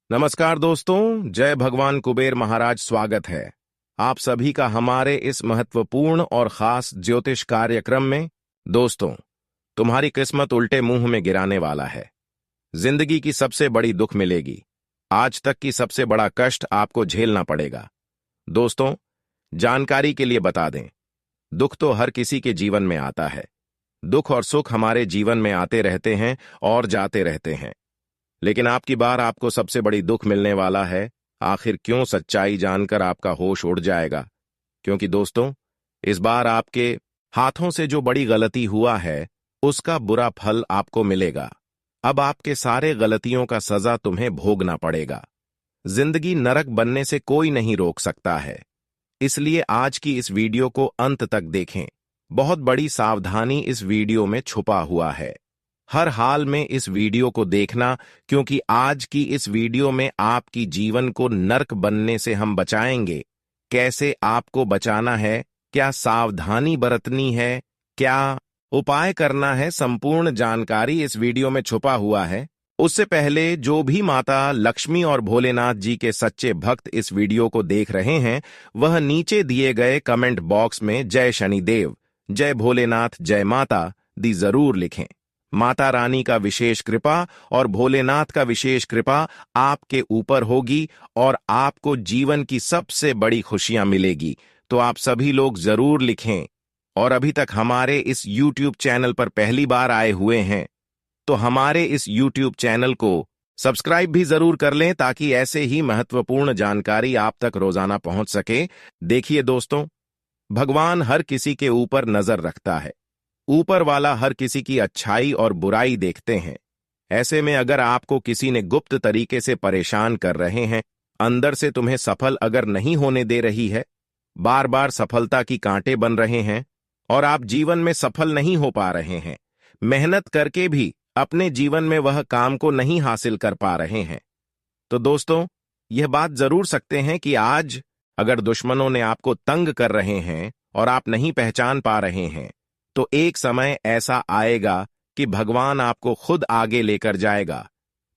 नमस्कार दोस्तों, जय भगवान कुबेर महाराज। स्वागत है आप सभी का हमारे इस महत्वपूर्ण और खास ज्योतिष कार्यक्रम में। दोस्तों, तुम्हारी किस्मत उल्टे मुंह में गिराने वाला है। जिंदगी की सबसे बड़ी दुख मिलेगी। आज तक की सबसे बड़ा कष्ट आपको झेलना पड़ेगा। दोस्तों, जानकारी के लिए बता दें, दुख तो हर किसी के जीवन में आता है। दुख और सुख हमारे जीवन में आते रहते हैं और जाते रहते हैं, लेकिन आपकी बार आपको सबसे बड़ी दुख मिलने वाला है। आखिर क्यों? सच्चाई जानकर आपका होश उड़ जाएगा। क्योंकि दोस्तों, इस बार आपके हाथों से जो बड़ी गलती हुआ है उसका बुरा फल आपको मिलेगा। अब आपके सारे गलतियों का सजा तुम्हें भोगना पड़ेगा। जिंदगी नरक बनने से कोई नहीं रोक सकता है, इसलिए आज की इस वीडियो को अंत तक देखें। बहुत बड़ी सावधानी इस वीडियो में छुपा हुआ है। हर हाल में इस वीडियो को देखना, क्योंकि आज की इस वीडियो में आपकी जीवन को नर्क बनने से हम बचाएंगे। कैसे आपको बचाना है, क्या सावधानी बरतनी है, क्या उपाय करना है, संपूर्ण जानकारी इस वीडियो में छुपा हुआ है। उससे पहले जो भी माता लक्ष्मी और भोलेनाथ जी के सच्चे भक्त इस वीडियो को देख रहे हैं, वह नीचे दिए गए कमेंट बॉक्स में जय शनिदेव, जय भोलेनाथ, जय माता दी जरूर लिखें। माता रानी का विशेष कृपा और भोलेनाथ का विशेष कृपा आपके ऊपर होगी और आपको जीवन की सबसे बड़ी खुशियां मिलेगी। तो आप सभी लोग जरूर लिखें। और अभी तक हमारे इस YouTube चैनल पर पहली बार आए हुए हैं तो हमारे इस YouTube चैनल को सब्सक्राइब भी जरूर कर लें, ताकि ऐसे ही महत्वपूर्ण जानकारी आप तक रोजाना पहुंच सके। देखिए दोस्तों, भगवान हर किसी के ऊपर नजर रखता है। ऊपर वाला हर किसी की अच्छाई और बुराई देखते हैं। ऐसे में अगर आपको किसी ने गुप्त तरीके से परेशान कर रहे हैं, अंदर से तुम्हें सफल अगर नहीं होने दे रही है, बार बार सफलता की कांटे बन रहे हैं और आप जीवन में सफल नहीं हो पा रहे हैं, मेहनत करके भी अपने जीवन में वह काम को नहीं हासिल कर पा रहे हैं, तो दोस्तों, यह बात जरूर सकते हैं कि आज अगर दुश्मनों ने आपको तंग कर रहे हैं और आप नहीं पहचान पा रहे हैं, तो एक समय ऐसा आएगा कि भगवान आपको खुद आगे लेकर जाएगा।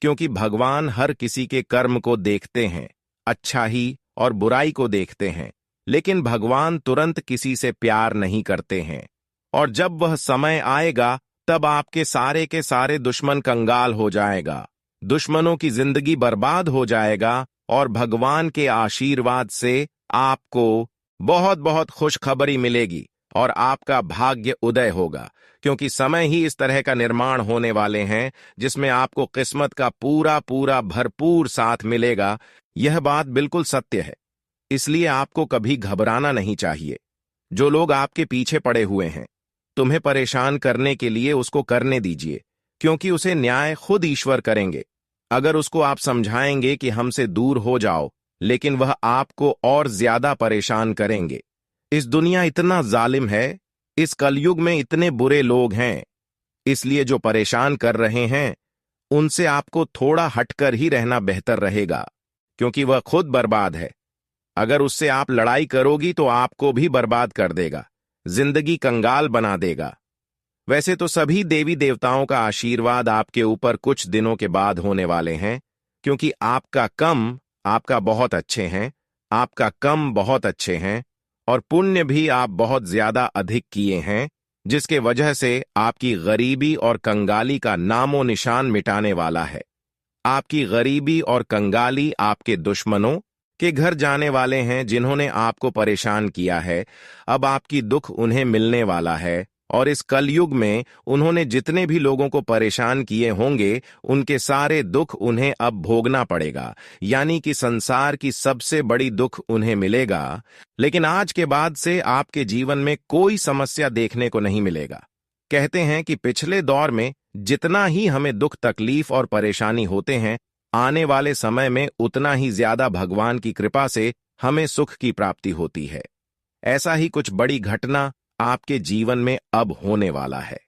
क्योंकि भगवान हर किसी के कर्म को देखते हैं, अच्छाई और बुराई को देखते हैं, लेकिन भगवान तुरंत किसी से प्यार नहीं करते हैं। और जब वह समय आएगा तब आपके सारे के सारे दुश्मन कंगाल हो जाएगा, दुश्मनों की जिंदगी बर्बाद हो जाएगा और भगवान के आशीर्वाद से आपको बहुत बहुत खुशखबरी मिलेगी और आपका भाग्य उदय होगा। क्योंकि समय ही इस तरह का निर्माण होने वाले हैं जिसमें आपको किस्मत का पूरा पूरा भरपूर साथ मिलेगा। यह बात बिल्कुल सत्य है, इसलिए आपको कभी घबराना नहीं चाहिए। जो लोग आपके पीछे पड़े हुए हैं, तुम्हें परेशान करने के लिए उसको करने दीजिए, क्योंकि उसे न्याय खुद ईश्वर करेंगे। अगर उसको आप समझाएंगे कि हमसे दूर हो जाओ, लेकिन वह आपको और ज्यादा परेशान करेंगे। इस दुनिया इतना जालिम है, इस कलयुग में इतने बुरे लोग हैं, इसलिए जो परेशान कर रहे हैं उनसे आपको थोड़ा हटकर ही रहना बेहतर रहेगा, क्योंकि वह खुद बर्बाद है। अगर उससे आप लड़ाई करोगी तो आपको भी बर्बाद कर देगा, जिंदगी कंगाल बना देगा। वैसे तो सभी देवी देवताओं का आशीर्वाद आपके ऊपर कुछ दिनों के बाद होने वाले हैं, क्योंकि आपका बहुत अच्छे हैं, आपका कम बहुत अच्छे हैं और पुण्य भी आप बहुत ज्यादा अधिक किए हैं, जिसके वजह से आपकी गरीबी और कंगाली का नामो निशान मिटाने वाला है। आपकी गरीबी और कंगाली आपके दुश्मनों के घर जाने वाले हैं, जिन्होंने आपको परेशान किया है। अब आपकी दुख उन्हें मिलने वाला है और इस कलयुग में उन्होंने जितने भी लोगों को परेशान किए होंगे, उनके सारे दुख उन्हें अब भोगना पड़ेगा। यानी कि संसार की सबसे बड़ी दुख उन्हें मिलेगा। लेकिन आज के बाद से आपके जीवन में कोई समस्या देखने को नहीं मिलेगा। कहते हैं कि पिछले दौर में जितना ही हमें दुख तकलीफ और परेशानी होते हैं, आने वाले समय में उतना ही ज्यादा भगवान की कृपा से हमें सुख की प्राप्ति होती है। ऐसा ही कुछ बड़ी घटना आपके जीवन में अब होने वाला है।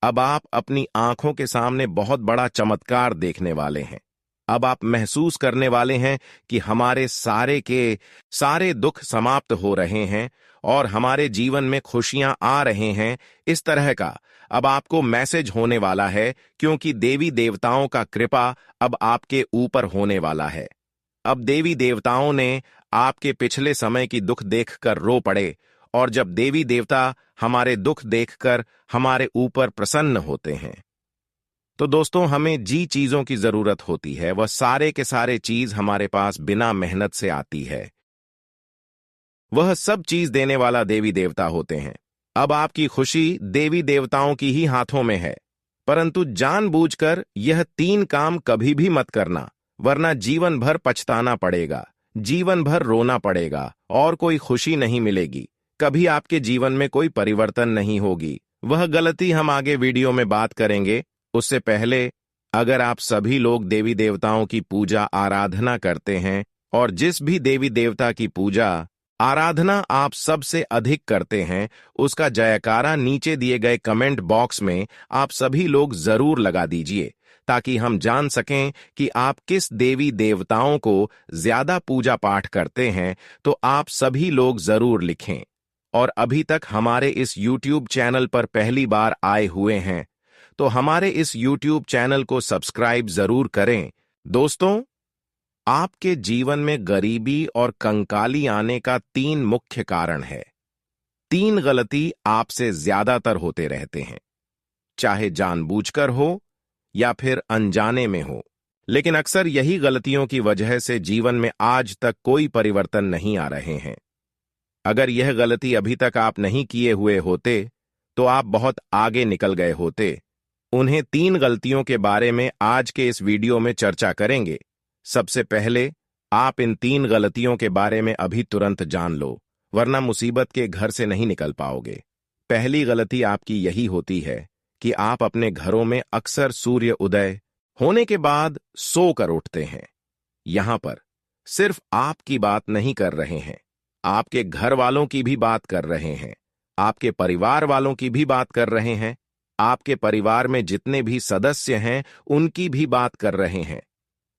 अब आप अपनी आंखों के सामने बहुत बड़ा चमत्कार देखने वाले हैं। अब आप महसूस करने वाले हैं कि हमारे सारे के सारे दुख समाप्त हो रहे हैं और हमारे जीवन में खुशियां आ रहे हैं। इस तरह का अब आपको मैसेज होने वाला है, क्योंकि देवी देवताओं का कृपा अब आपके ऊपर होने वाला है। अब देवी देवताओं ने आपके पिछले समय की दुख देखकर रो पड़े, और जब देवी देवता हमारे दुख देखकर हमारे ऊपर प्रसन्न होते हैं, तो दोस्तों हमें जी चीजों की जरूरत होती है, वह सारे के सारे चीज हमारे पास बिना मेहनत से आती है। वह सब चीज देने वाला देवी देवता होते हैं। अब आपकी खुशी देवी देवताओं की ही हाथों में है, परंतु जानबूझकर यह 3 काम कभी भी मत करना, वरना जीवन भर पछताना पड़ेगा, जीवन भर रोना पड़ेगा और कोई खुशी नहीं मिलेगी। कभी आपके जीवन में कोई परिवर्तन नहीं होगी। वह गलती हम आगे वीडियो में बात करेंगे। उससे पहले, अगर आप सभी लोग देवी देवताओं की पूजा आराधना करते हैं और जिस भी देवी देवता की पूजा आराधना आप सबसे अधिक करते हैं, उसका जयकारा नीचे दिए गए कमेंट बॉक्स में आप सभी लोग जरूर लगा दीजिए, ताकि हम जान सकें कि आप किस देवी देवताओं को ज्यादा पूजा पाठ करते हैं। तो आप सभी लोग जरूर लिखें। और अभी तक हमारे इस YouTube चैनल पर पहली बार आए हुए हैं, तो हमारे इस YouTube चैनल को सब्सक्राइब जरूर करें। दोस्तों, आपके जीवन में गरीबी और कंकाली आने का 3 मुख्य कारण है। 3 गलती आपसे ज्यादातर होते रहते हैं, चाहे जानबूझकर हो या फिर अनजाने में हो, लेकिन अक्सर यही गलतियों की वजह से जीवन में आज तक कोई परिवर्तन नहीं आ रहे हैं। अगर यह गलती अभी तक आप नहीं किए हुए होते, तो आप बहुत आगे निकल गए होते। उन्हें 3 गलतियों के बारे में आज के इस वीडियो में चर्चा करेंगे। सबसे पहले, आप इन 3 गलतियों के बारे में अभी तुरंत जान लो, वरना मुसीबत के घर से नहीं निकल पाओगे। पहली गलती आपकी यही होती है कि आप अपने घरों में अक्सर सूर्य उदय होने के बाद सोकर उठते हैं। यहां पर सिर्फ आपकी बात नहीं कर रहे हैं, आपके घर वालों की भी बात कर रहे हैं, आपके परिवार वालों की भी बात कर रहे हैं, आपके परिवार में जितने भी सदस्य हैं उनकी भी बात कर रहे हैं।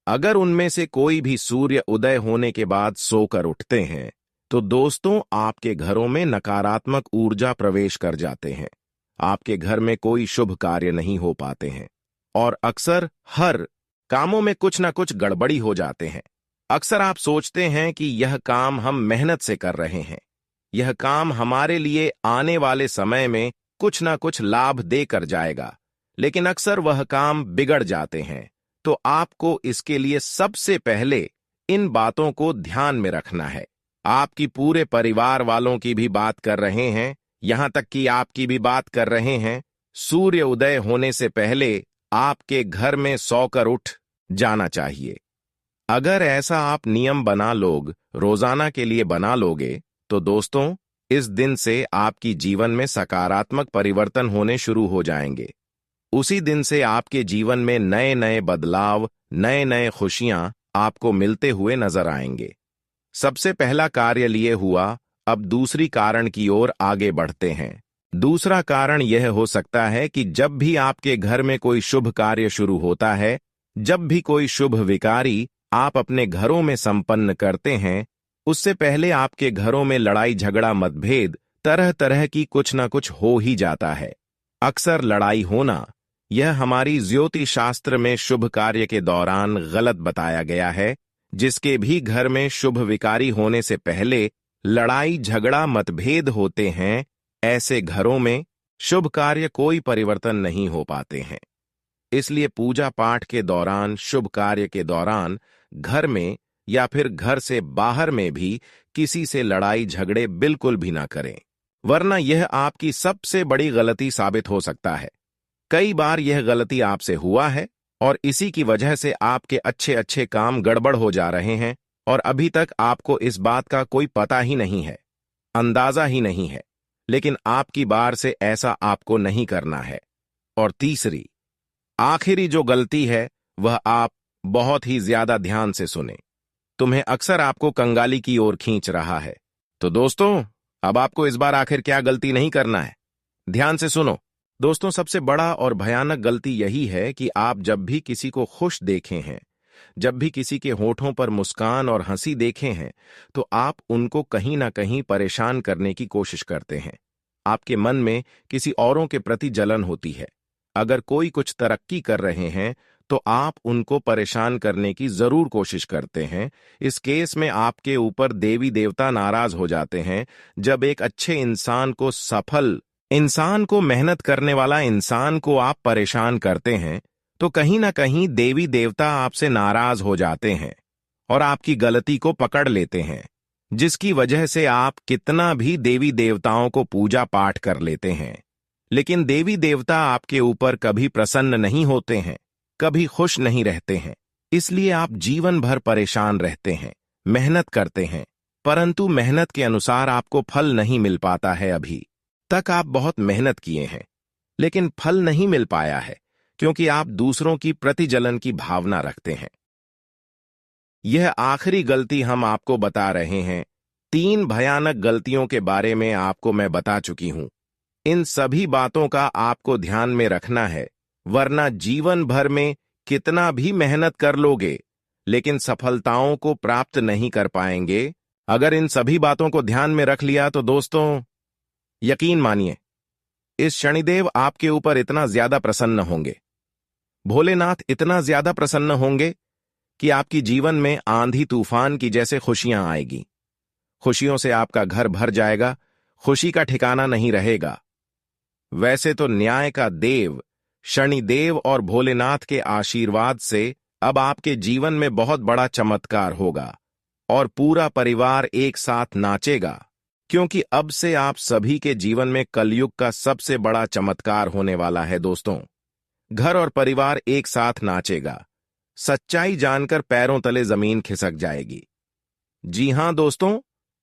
अगर उनमें से कोई भी सूर्य उदय होने के बाद सोकर उठते हैं, तो दोस्तों आपके घरों में नकारात्मक ऊर्जा प्रवेश कर जाते हैं। आपके घर में कोई शुभ कार्य नहीं हो पाते हैं और अक्सर हर कामों में कुछ ना कुछ गड़बड़ी हो जाते हैं। अक्सर आप सोचते हैं कि यह काम हम मेहनत से कर रहे हैं, यह काम हमारे लिए आने वाले समय में कुछ ना कुछ लाभ देकर जाएगा, लेकिन अक्सर वह काम बिगड़ जाते हैं। तो आपको इसके लिए सबसे पहले इन बातों को ध्यान में रखना है। आपकी पूरे परिवार वालों की भी बात कर रहे हैं, यहां तक कि आपकी भी बात कर रहे हैं। सूर्य उदय होने से पहले आपके घर में सोकर उठ जाना चाहिए। अगर ऐसा आप नियम बना लोग रोजाना के लिए बना लोगे, तो दोस्तों इस दिन से आपकी जीवन में सकारात्मक परिवर्तन होने शुरू हो जाएंगे। उसी दिन से आपके जीवन में नए नए बदलाव, नए नए खुशियां आपको मिलते हुए नजर आएंगे। सबसे पहला कार्य लिए हुआ, अब दूसरी कारण की ओर आगे बढ़ते हैं। दूसरा कारण यह हो सकता है कि जब भी आपके घर में कोई शुभ कार्य शुरू होता है, जब भी कोई शुभ विकारी आप अपने घरों में संपन्न करते हैं, उससे पहले आपके घरों में लड़ाई झगड़ा मतभेद तरह तरह की कुछ ना कुछ हो ही जाता है। अक्सर लड़ाई होना यह हमारी ज्योतिष शास्त्र में शुभ कार्य के दौरान गलत बताया गया है। जिसके भी घर में शुभ विकारी होने से पहले लड़ाई झगड़ा मतभेद होते हैं, ऐसे घरों में शुभ कार्य कोई परिवर्तन नहीं हो पाते हैं। इसलिए पूजा पाठ के दौरान, शुभ कार्य के दौरान घर में या फिर घर से बाहर में भी किसी से लड़ाई झगड़े बिल्कुल भी ना करें, वरना यह आपकी सबसे बड़ी गलती साबित हो सकता है। कई बार यह गलती आपसे हुआ है और इसी की वजह से आपके अच्छे अच्छे काम गड़बड़ हो जा रहे हैं और अभी तक आपको इस बात का कोई पता ही नहीं है, अंदाजा ही नहीं है। लेकिन आपकी बार से ऐसा आपको नहीं करना है। और तीसरी, आखिरी जो गलती है, वह आप बहुत ही ज्यादा ध्यान से सुने। तुम्हें अक्सर आपको कंगाली की ओर खींच रहा है। तो दोस्तों, अब आपको इस बार आखिर क्या गलती नहीं करना है, ध्यान से सुनो। दोस्तों, सबसे बड़ा और भयानक गलती यही है कि आप जब भी किसी को खुश देखे हैं, जब भी किसी के होठों पर मुस्कान और हंसी देखे हैं, तो आप उनको कहीं ना कहीं परेशान करने की कोशिश करते हैं। आपके मन में किसी औरों के प्रति जलन होती है। अगर कोई कुछ तरक्की कर रहे हैं, तो आप उनको परेशान करने की जरूर कोशिश करते हैं। इस केस में आपके ऊपर देवी देवता नाराज हो जाते हैं। जब एक अच्छे इंसान को मेहनत करने वाला इंसान को आप परेशान करते हैं, तो कहीं ना कहीं देवी देवता आपसे नाराज हो जाते हैं और आपकी गलती को पकड़ लेते हैं, जिसकी वजह से आप कितना भी देवी देवताओं को पूजा पाठ कर लेते हैं, लेकिन देवी देवता आपके ऊपर कभी प्रसन्न नहीं होते हैं, कभी खुश नहीं रहते हैं। इसलिए आप जीवन भर परेशान रहते हैं, मेहनत करते हैं, परंतु मेहनत के अनुसार आपको फल नहीं मिल पाता है। अभी तक आप बहुत मेहनत किए हैं, लेकिन फल नहीं मिल पाया है, क्योंकि आप दूसरों की प्रतिजलन की भावना रखते हैं। यह आखिरी गलती हम आपको बता रहे हैं। 3 भयानक गलतियों के बारे में आपको मैं बता चुकी हूं। इन सभी बातों का आपको ध्यान में रखना है, वरना जीवन भर में कितना भी मेहनत कर लोगे, लेकिन सफलताओं को प्राप्त नहीं कर पाएंगे। अगर इन सभी बातों को ध्यान में रख लिया तो दोस्तों, यकीन मानिए, इस शनिदेव आपके ऊपर इतना ज्यादा प्रसन्न होंगे, भोलेनाथ इतना ज्यादा प्रसन्न होंगे कि आपकी जीवन में आंधी तूफान की जैसे खुशियां आएगी। खुशियों से आपका घर भर जाएगा, खुशी का ठिकाना नहीं रहेगा। वैसे तो न्याय का देव शनिदेव और भोलेनाथ के आशीर्वाद से अब आपके जीवन में बहुत बड़ा चमत्कार होगा और पूरा परिवार एक साथ नाचेगा, क्योंकि अब से आप सभी के जीवन में कलयुग का सबसे बड़ा चमत्कार होने वाला है। दोस्तों, घर और परिवार एक साथ नाचेगा। सच्चाई जानकर पैरों तले जमीन खिसक जाएगी। जी हां दोस्तों,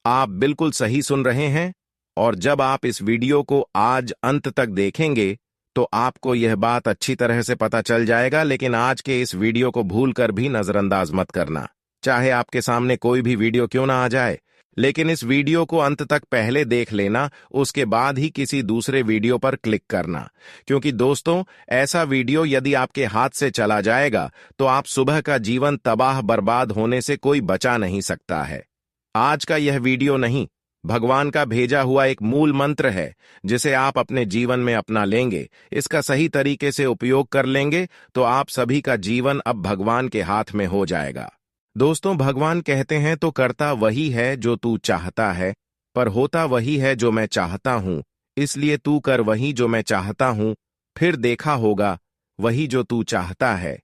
आप बिल्कुल सही सुन रहे हैं। और जब आप इस वीडियो को आज अंत तक देखेंगे तो आपको यह बात अच्छी तरह से पता चल जाएगा। लेकिन आज के इस वीडियो को भूलकर भी नजरअंदाज मत करना, चाहे आपके सामने कोई भी वीडियो क्यों ना आ जाए। लेकिन इस वीडियो को अंत तक पहले देख लेना, उसके बाद ही किसी दूसरे वीडियो पर क्लिक करना, क्योंकि दोस्तों, ऐसा वीडियो यदि आपके हाथ से चला जाएगा तो आप सुबह का जीवन तबाह बर्बाद होने से कोई बचा नहीं सकता है। आज का यह वीडियो नहीं, भगवान का भेजा हुआ एक मूल मंत्र है, जिसे आप अपने जीवन में अपना लेंगे, इसका सही तरीके से उपयोग कर लेंगे तो आप सभी का जीवन अब भगवान के हाथ में हो जाएगा। दोस्तों, भगवान कहते हैं, तो करता वही है जो तू चाहता है, पर होता वही है जो मैं चाहता हूं, इसलिए तू कर वही जो मैं चाहता हूं, फिर देखा होगा वही जो तू चाहता है।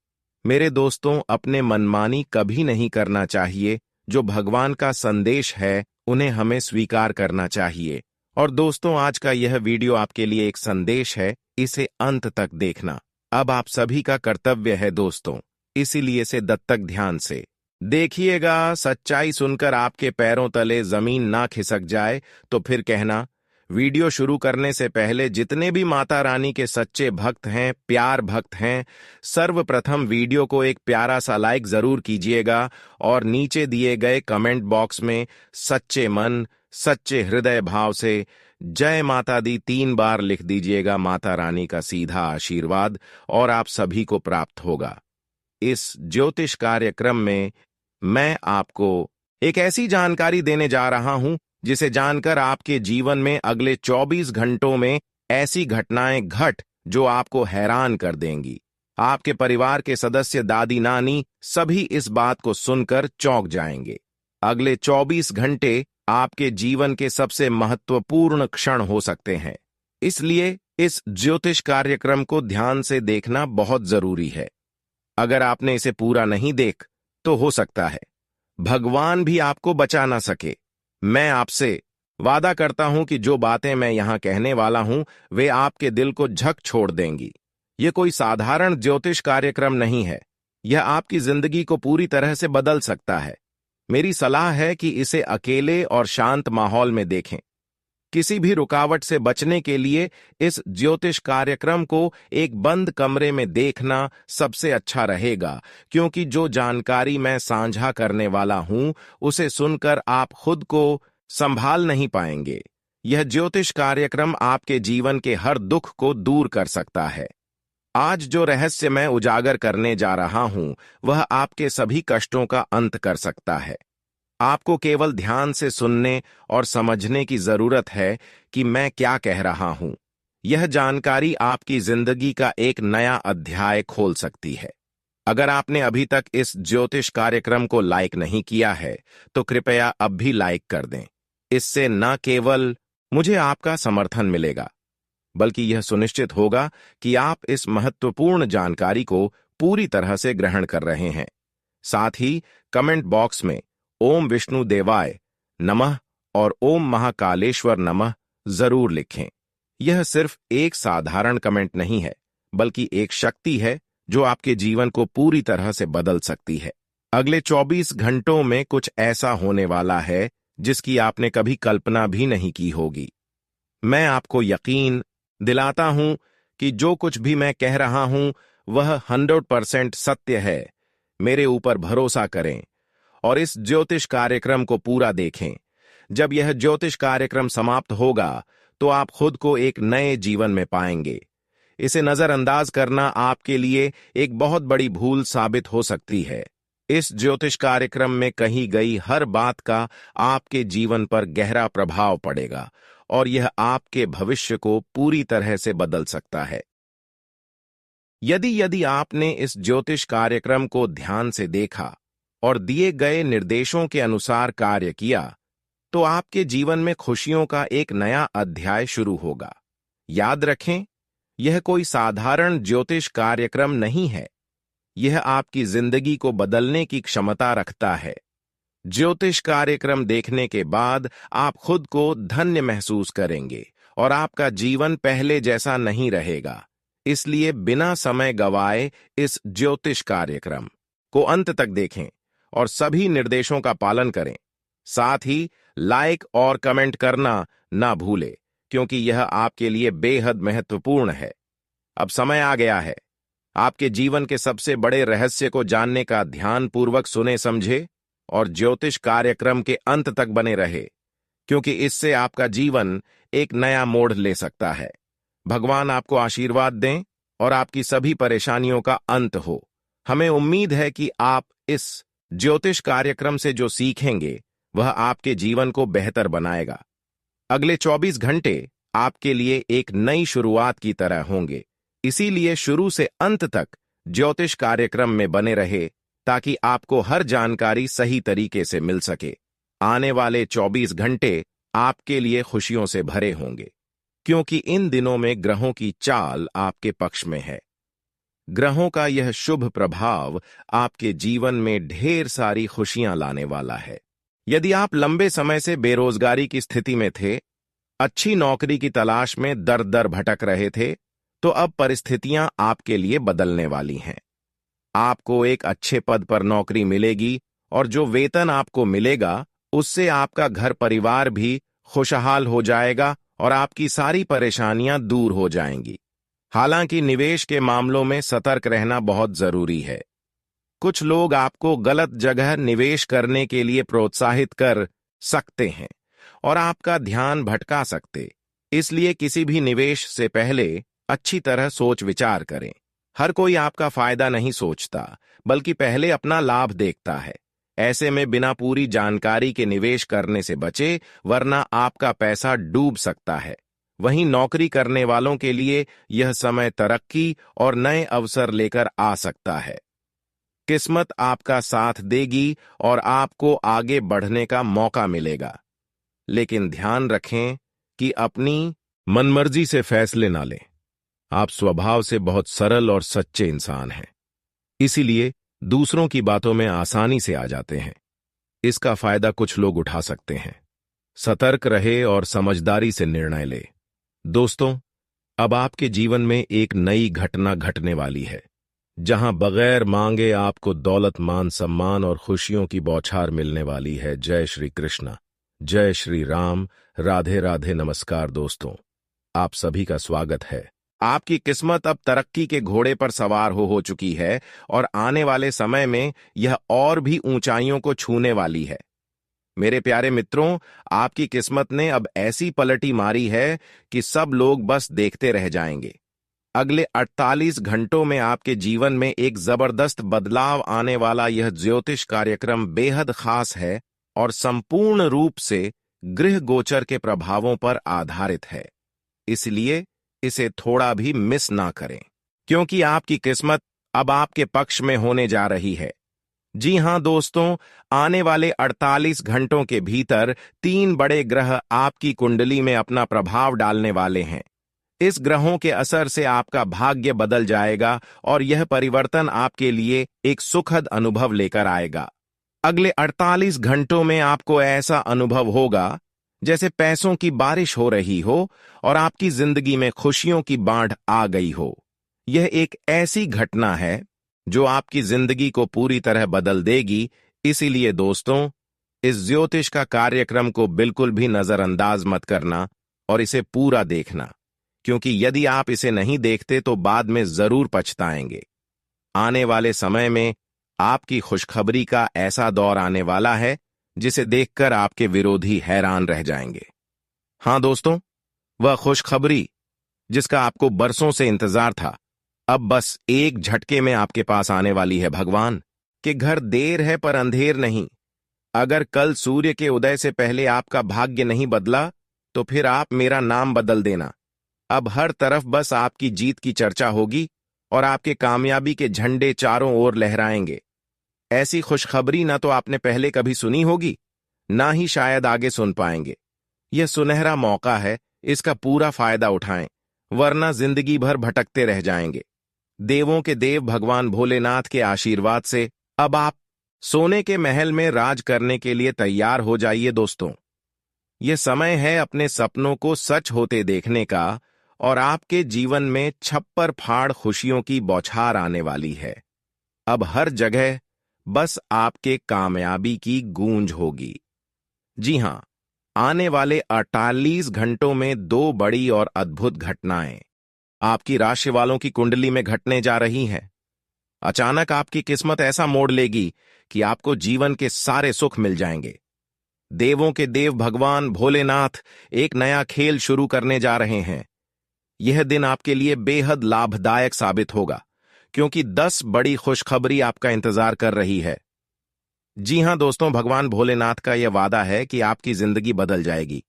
मेरे दोस्तों, अपने मनमानी कभी नहीं करना चाहिए। जो भगवान का संदेश है उन्हें हमें स्वीकार करना चाहिए। और दोस्तों, आज का यह वीडियो आपके लिए एक संदेश है, इसे अंत तक देखना अब आप सभी का कर्तव्य है दोस्तों, इसीलिए इसे दत्तक ध्यान से देखिएगा। सच्चाई सुनकर आपके पैरों तले जमीन ना खिसक जाए तो फिर कहना। वीडियो शुरू करने से पहले जितने भी माता रानी के सच्चे भक्त हैं, प्यार भक्त हैं, सर्वप्रथम वीडियो को एक प्यारा सा लाइक जरूर कीजिएगा और नीचे दिए गए कमेंट बॉक्स में सच्चे मन, सच्चे हृदय भाव से जय माता दी 3 बार लिख दीजिएगा। माता रानी का सीधा आशीर्वाद और आप सभी को प्राप्त होगा। इस ज्योतिष कार्यक्रम में मैं आपको एक ऐसी जानकारी देने जा रहा हूं जिसे जानकर आपके जीवन में अगले 24 घंटों में ऐसी घटनाएं घट जो आपको हैरान कर देंगी। आपके परिवार के सदस्य, दादी, नानी सभी इस बात को सुनकर चौंक जाएंगे। अगले 24 घंटे आपके जीवन के सबसे महत्वपूर्ण क्षण हो सकते हैं, इसलिए इस ज्योतिष कार्यक्रम को ध्यान से देखना बहुत जरूरी है। अगर आपने इसे पूरा नहीं देख तो हो सकता है भगवान भी आपको बचा ना सके। मैं आपसे वादा करता हूं कि जो बातें मैं यहां कहने वाला हूं वे आपके दिल को झक छोड़ देंगी। यह कोई साधारण ज्योतिष कार्यक्रम नहीं है, यह आपकी जिंदगी को पूरी तरह से बदल सकता है। मेरी सलाह है कि इसे अकेले और शांत माहौल में देखें। किसी भी रुकावट से बचने के लिए इस ज्योतिष कार्यक्रम को एक बंद कमरे में देखना सबसे अच्छा रहेगा, क्योंकि जो जानकारी मैं साझा करने वाला हूं उसे सुनकर आप खुद को संभाल नहीं पाएंगे। यह ज्योतिष कार्यक्रम आपके जीवन के हर दुख को दूर कर सकता है। आज जो रहस्य मैं उजागर करने जा रहा हूं, वह आपके सभी कष्टों का अंत कर सकता है। आपको केवल ध्यान से सुनने और समझने की जरूरत है कि मैं क्या कह रहा हूं। यह जानकारी आपकी जिंदगी का एक नया अध्याय खोल सकती है। अगर आपने अभी तक इस ज्योतिष कार्यक्रम को लाइक नहीं किया है, तो कृपया अब भी लाइक कर दें। इससे न केवल मुझे आपका समर्थन मिलेगा, बल्कि यह सुनिश्चित होगा कि आप इस महत्वपूर्ण जानकारी को पूरी तरह से ग्रहण कर रहे हैं। साथ ही कमेंट बॉक्स में ओम विष्णु देवाय नमः और ओम महाकालेश्वर नमः जरूर लिखें। यह सिर्फ एक साधारण कमेंट नहीं है, बल्कि एक शक्ति है जो आपके जीवन को पूरी तरह से बदल सकती है। अगले 24 घंटों में कुछ ऐसा होने वाला है जिसकी आपने कभी कल्पना भी नहीं की होगी। मैं आपको यकीन दिलाता हूं कि जो कुछ भी मैं कह रहा हूं वह 100% सत्य है। मेरे ऊपर भरोसा करें और इस ज्योतिष कार्यक्रम को पूरा देखें। जब यह ज्योतिष कार्यक्रम समाप्त होगा तो आप खुद को एक नए जीवन में पाएंगे। इसे नजरअंदाज करना आपके लिए एक बहुत बड़ी भूल साबित हो सकती है। इस ज्योतिष कार्यक्रम में कही गई हर बात का आपके जीवन पर गहरा प्रभाव पड़ेगा और यह आपके भविष्य को पूरी तरह से बदल सकता है। यदि आपने इस ज्योतिष कार्यक्रम को ध्यान से देखा और दिए गए निर्देशों के अनुसार कार्य किया, तो आपके जीवन में खुशियों का एक नया अध्याय शुरू होगा। याद रखें, यह कोई साधारण ज्योतिष कार्यक्रम नहीं है। यह आपकी जिंदगी को बदलने की क्षमता रखता है। ज्योतिष कार्यक्रम देखने के बाद आप खुद को धन्य महसूस करेंगे और आपका जीवन पहले जैसा नहीं रहेगा। इसलिए बिना समय गवाए इस ज्योतिष कार्यक्रम को अंत तक देखें और सभी निर्देशों का पालन करें। साथ ही लाइक और कमेंट करना ना भूलें, क्योंकि यह आपके लिए बेहद महत्वपूर्ण है। अब समय आ गया है आपके जीवन के सबसे बड़े रहस्य को जानने का। ध्यानपूर्वक सुने, समझे और ज्योतिष कार्यक्रम के अंत तक बने रहे, क्योंकि इससे आपका जीवन एक नया मोड़ ले सकता है। भगवान आपको आशीर्वाद दें और आपकी सभी परेशानियों का अंत हो। हमें उम्मीद है कि आप इस ज्योतिष कार्यक्रम से जो सीखेंगे वह आपके जीवन को बेहतर बनाएगा। अगले 24 घंटे आपके लिए एक नई शुरुआत की तरह होंगे। इसीलिए शुरू से अंत तक ज्योतिष कार्यक्रम में बने रहे, ताकि आपको हर जानकारी सही तरीके से मिल सके। आने वाले 24 घंटे आपके लिए खुशियों से भरे होंगे, क्योंकि इन दिनों में ग्रहों की चाल आपके पक्ष में है। ग्रहों का यह शुभ प्रभाव आपके जीवन में ढेर सारी खुशियां लाने वाला है। यदि आप लंबे समय से बेरोजगारी की स्थिति में थे, अच्छी नौकरी की तलाश में दर दर भटक रहे थे, तो अब परिस्थितियां आपके लिए बदलने वाली हैं। आपको एक अच्छे पद पर नौकरी मिलेगी और जो वेतन आपको मिलेगा उससे आपका घर परिवार भी खुशहाल हो जाएगा और आपकी सारी परेशानियां दूर हो जाएंगी। हालांकि निवेश के मामलों में सतर्क रहना बहुत जरूरी है। कुछ लोग आपको गलत जगह निवेश करने के लिए प्रोत्साहित कर सकते हैं और आपका ध्यान भटका सकते। इसलिए किसी भी निवेश से पहले अच्छी तरह सोच विचार करें। हर कोई आपका फायदा नहीं सोचता, बल्कि पहले अपना लाभ देखता है। ऐसे में बिना पूरी जानकारी के निवेश करने से बचे, वरना आपका पैसा डूब सकता है। वहीं नौकरी करने वालों के लिए यह समय तरक्की और नए अवसर लेकर आ सकता है। किस्मत आपका साथ देगी और आपको आगे बढ़ने का मौका मिलेगा। लेकिन ध्यान रखें कि अपनी मनमर्जी से फैसले ना लें। आप स्वभाव से बहुत सरल और सच्चे इंसान हैं, इसीलिए दूसरों की बातों में आसानी से आ जाते हैं। इसका फायदा कुछ लोग उठा सकते हैं। सतर्क रहे और समझदारी से निर्णय ले। दोस्तों, अब आपके जीवन में एक नई घटना घटने वाली है, जहां बगैर मांगे आपको दौलत, मान सम्मान और खुशियों की बौछार मिलने वाली है। जय श्री कृष्ण, जय श्री राम, राधे राधे। नमस्कार दोस्तों, आप सभी का स्वागत है। आपकी किस्मत अब तरक्की के घोड़े पर सवार हो चुकी है और आने वाले समय में यह और भी ऊंचाइयों को छूने वाली है। मेरे प्यारे मित्रों, आपकी किस्मत ने अब ऐसी पलटी मारी है कि सब लोग बस देखते रह जाएंगे। अगले 48 घंटों में आपके जीवन में एक जबरदस्त बदलाव आने वाला यह ज्योतिष कार्यक्रम बेहद खास है और संपूर्ण रूप से गृह गोचर के प्रभावों पर आधारित है। इसलिए इसे थोड़ा भी मिस ना करें, क्योंकि आपकी किस्मत अब आपके पक्ष में होने जा रही है। जी हां दोस्तों, आने वाले 48 घंटों के भीतर 3 बड़े ग्रह आपकी कुंडली में अपना प्रभाव डालने वाले हैं। इस ग्रहों के असर से आपका भाग्य बदल जाएगा और यह परिवर्तन आपके लिए एक सुखद अनुभव लेकर आएगा। अगले 48 घंटों में आपको ऐसा अनुभव होगा जैसे पैसों की बारिश हो रही हो और आपकी जिंदगी में खुशियों की बाढ़ आ गई हो। यह एक ऐसी घटना है जो आपकी जिंदगी को पूरी तरह बदल देगी। इसीलिए दोस्तों, इस ज्योतिष का कार्यक्रम को बिल्कुल भी नजरअंदाज मत करना और इसे पूरा देखना, क्योंकि यदि आप इसे नहीं देखते तो बाद में जरूर पछताएंगे। आने वाले समय में आपकी खुशखबरी का ऐसा दौर आने वाला है जिसे देखकर आपके विरोधी हैरान रह जाएंगे। हां दोस्तों, वह खुशखबरी जिसका आपको बरसों से इंतजार था, अब बस एक झटके में आपके पास आने वाली है। भगवान के घर देर है पर अंधेर नहीं। अगर कल सूर्य के उदय से पहले आपका भाग्य नहीं बदला तो फिर आप मेरा नाम बदल देना। अब हर तरफ बस आपकी जीत की चर्चा होगी और आपके कामयाबी के झंडे चारों ओर लहराएंगे। ऐसी खुशखबरी ना तो आपने पहले कभी सुनी होगी, ना ही शायद आगे सुन पाएंगे। यह सुनहरा मौका है, इसका पूरा फायदा उठाएं, वरना जिंदगी भर भटकते रह जाएंगे। देवों के देव भगवान भोलेनाथ के आशीर्वाद से अब आप सोने के महल में राज करने के लिए तैयार हो जाइए दोस्तों। यह समय है अपने सपनों को सच होते देखने का और आपके जीवन में छप्पर फाड़ खुशियों की बौछार आने वाली है। अब हर जगह बस आपके कामयाबी की गूंज होगी। जी हां, आने वाले 48 घंटों में 2 बड़ी और अद्भुत घटनाएं आपकी राशि वालों की कुंडली में घटने जा रही हैं। अचानक आपकी किस्मत ऐसा मोड़ लेगी कि आपको जीवन के सारे सुख मिल जाएंगे। देवों के देव भगवान भोलेनाथ एक नया खेल शुरू करने जा रहे हैं। यह दिन आपके लिए बेहद लाभदायक साबित होगा, क्योंकि 10 बड़ी खुशखबरी आपका इंतजार कर रही है। जी हां दोस्तों, भगवान भोलेनाथ का यह वादा है कि आपकी जिंदगी बदल जाएगी।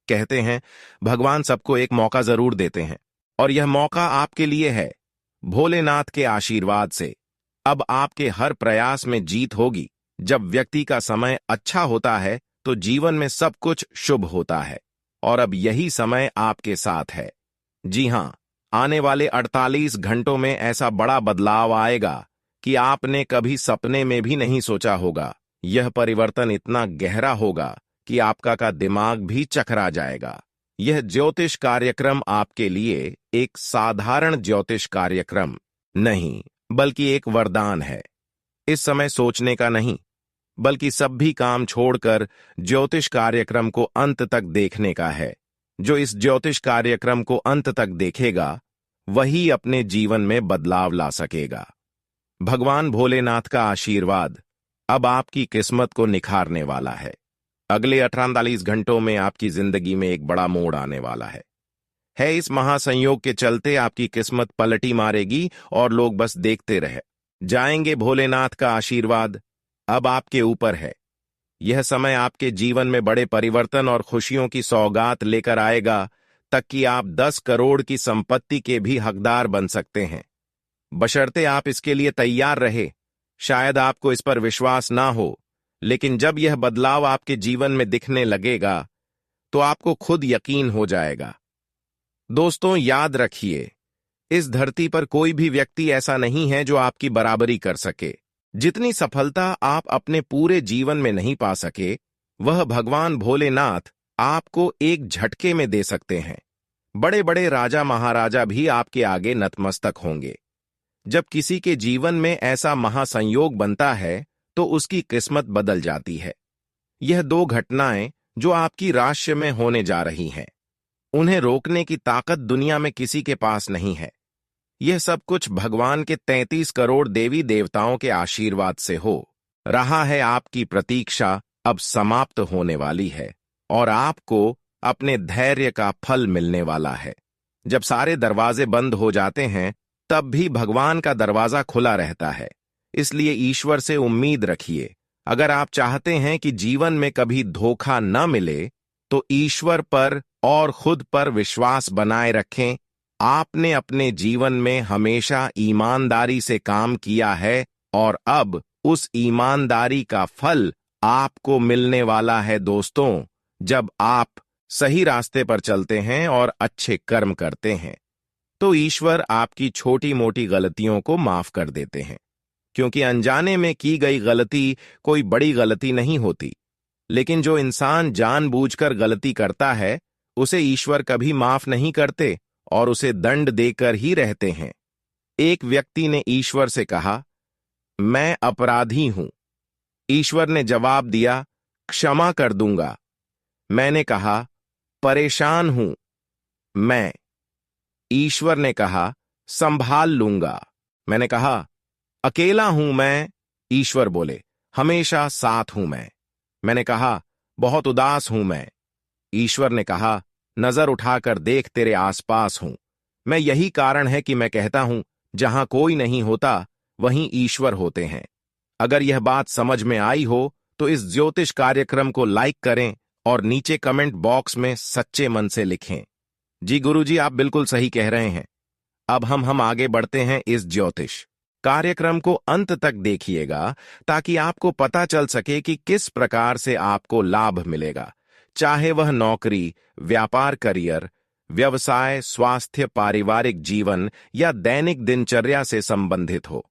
कहते हैं भगवान सबको एक मौका जरूर देते हैं और यह मौका आपके लिए है। भोलेनाथ के आशीर्वाद से अब आपके हर प्रयास में जीत होगी। जब व्यक्ति का समय अच्छा होता है तो जीवन में सब कुछ शुभ होता है और अब यही समय आपके साथ है। जी हां, आने वाले 48 घंटों में ऐसा बड़ा बदलाव आएगा कि आपने कभी सपने में भी नहीं सोचा होगा। यह परिवर्तन इतना गहरा होगा कि आपका का दिमाग भी चकरा जाएगा। यह ज्योतिष कार्यक्रम आपके लिए एक साधारण ज्योतिष कार्यक्रम नहीं, बल्कि एक वरदान है। इस समय सोचने का नहीं, बल्कि सभी काम छोड़कर ज्योतिष कार्यक्रम को अंत तक देखने का है। जो इस ज्योतिष कार्यक्रम को अंत तक देखेगा वही अपने जीवन में बदलाव ला सकेगा। भगवान भोलेनाथ का आशीर्वाद अब आपकी किस्मत को निखारने वाला है। अगले 48 घंटों में आपकी जिंदगी में एक बड़ा मोड़ आने वाला है। इस महासंयोग के चलते आपकी किस्मत पलटी मारेगी और लोग बस देखते रह जाएंगे। भोलेनाथ का आशीर्वाद अब आपके ऊपर है। यह समय आपके जीवन में बड़े परिवर्तन और खुशियों की सौगात लेकर आएगा, तक कि आप 10 करोड़ की संपत्ति के भी हकदार बन सकते हैं, बशर्ते आप इसके लिए तैयार रहे। शायद आपको इस पर विश्वास ना हो, लेकिन जब यह बदलाव आपके जीवन में दिखने लगेगा तो आपको खुद यकीन हो जाएगा। दोस्तों याद रखिए, इस धरती पर कोई भी व्यक्ति ऐसा नहीं है जो आपकी बराबरी कर सके। जितनी सफलता आप अपने पूरे जीवन में नहीं पा सके, वह भगवान भोलेनाथ आपको एक झटके में दे सकते हैं। बड़े बड़े राजा महाराजा भी आपके आगे नतमस्तक होंगे। जब किसी के जीवन में ऐसा महासंयोग बनता है तो उसकी किस्मत बदल जाती है। यह 2 घटनाएं जो आपकी राशि में होने जा रही हैं, उन्हें रोकने की ताकत दुनिया में किसी के पास नहीं है। यह सब कुछ भगवान के 33 करोड़ देवी देवताओं के आशीर्वाद से हो रहा है। आपकी प्रतीक्षा अब समाप्त होने वाली है और आपको अपने धैर्य का फल मिलने वाला है। जब सारे दरवाजे बंद हो जाते हैं तब भी भगवान का दरवाजा खुला रहता है। इसलिए ईश्वर से उम्मीद रखिए। अगर आप चाहते हैं कि जीवन में कभी धोखा न मिले तो ईश्वर पर और खुद पर विश्वास बनाए रखें। आपने अपने जीवन में हमेशा ईमानदारी से काम किया है और अब उस ईमानदारी का फल आपको मिलने वाला है दोस्तों, जब आप सही रास्ते पर चलते हैं और अच्छे कर्म करते हैं। तो ईश्वर आपकी छोटी मोटी गलतियों को माफ कर देते हैं, क्योंकि अनजाने में की गई गलती कोई बड़ी गलती नहीं होती। लेकिन जो इंसान जानबूझकर गलती करता है उसे ईश्वर कभी माफ नहीं करते और उसे दंड देकर ही रहते हैं। एक व्यक्ति ने ईश्वर से कहा, मैं अपराधी हूं। ईश्वर ने जवाब दिया, क्षमा कर दूंगा। मैंने कहा, परेशान हूं मैं। ईश्वर ने कहा, संभाल लूंगा। मैंने कहा, अकेला हूं मैं। ईश्वर बोले, हमेशा साथ हूं मैं। मैंने कहा, बहुत उदास हूं मैं। ईश्वर ने कहा, नजर उठाकर देख, तेरे आसपास हूं मैं। यही कारण है कि मैं कहता हूं, जहां कोई नहीं होता वहीं ईश्वर होते हैं। अगर यह बात समझ में आई हो तो इस ज्योतिष कार्यक्रम को लाइक करें और नीचे कमेंट बॉक्स में सच्चे मन से लिखें, जी गुरुजी आप बिल्कुल सही कह रहे हैं। अब हम आगे बढ़ते हैं। इस ज्योतिष कार्यक्रम को अंत तक देखिएगा ताकि आपको पता चल सके कि किस प्रकार से आपको लाभ मिलेगा, चाहे वह नौकरी, व्यापार, करियर, व्यवसाय, स्वास्थ्य, पारिवारिक जीवन या दैनिक दिनचर्या से संबंधित हो।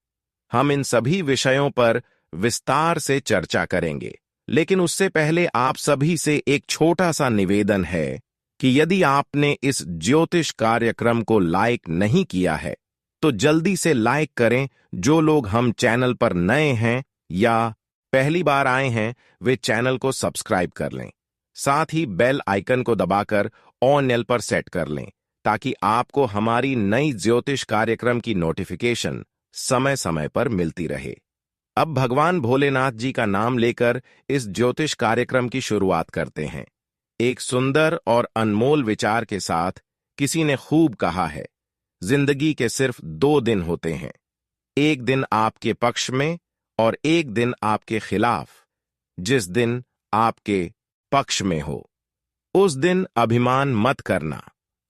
हम इन सभी विषयों पर विस्तार से चर्चा करेंगे। लेकिन उससे पहले आप सभी से एक छोटा सा निवेदन है कि यदि आपने इस ज्योतिष कार्यक्रम को लाइक नहीं किया है तो जल्दी से लाइक करें। जो लोग हम चैनल पर नए हैं या पहली बार आए हैं वे चैनल को सब्सक्राइब कर लें। साथ ही बेल आइकन को दबाकर ऑन एल पर सेट कर लें ताकि आपको हमारी नई ज्योतिष कार्यक्रम की नोटिफिकेशन समय समय पर मिलती रहे। अब भगवान भोलेनाथ जी का नाम लेकर इस ज्योतिष कार्यक्रम की शुरुआत करते हैं। एक सुंदर और अनमोल विचार के साथ किसी ने खूब कहा है, जिंदगी के सिर्फ 2 दिन होते हैं, एक दिन आपके पक्ष में और एक दिन आपके खिलाफ। जिस दिन आपके पक्ष में हो उस दिन अभिमान मत करना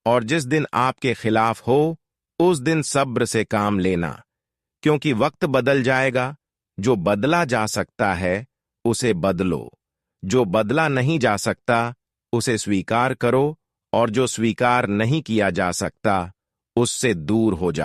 और जिस दिन आपके खिलाफ हो उस दिन सब्र से काम लेना, क्योंकि वक्त बदल जाएगा। जो बदला जा सकता है उसे बदलो, जो बदला नहीं जा सकता उसे स्वीकार करो और जो स्वीकार नहीं किया जा सकता उससे दूर हो जाओ।